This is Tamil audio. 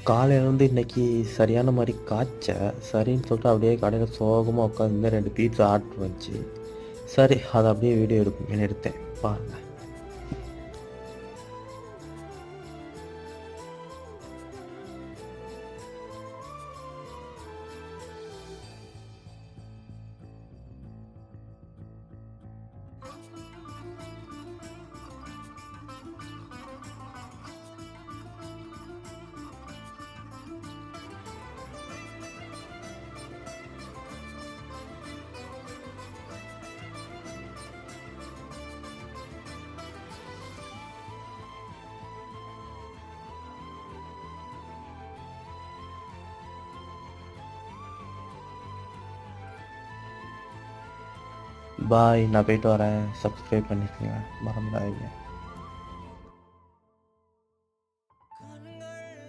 காலையில வந்து இன்னைக்கு சரியான மாரி சரின்னு சொல்லிட்டு அப்படியே கடையில சோகமா உட்காந்து 2 பீட்ஸா ஆர்டர் வந்துச்சு. சரி அத அப்படியே வீடியோ எடுத்தேன். பாருங்க. பாய். நான் போயிட்டு வரேன். சப்ஸ்கிரைப் பண்ணிக்கங்க. மறந்துடாதீங்க.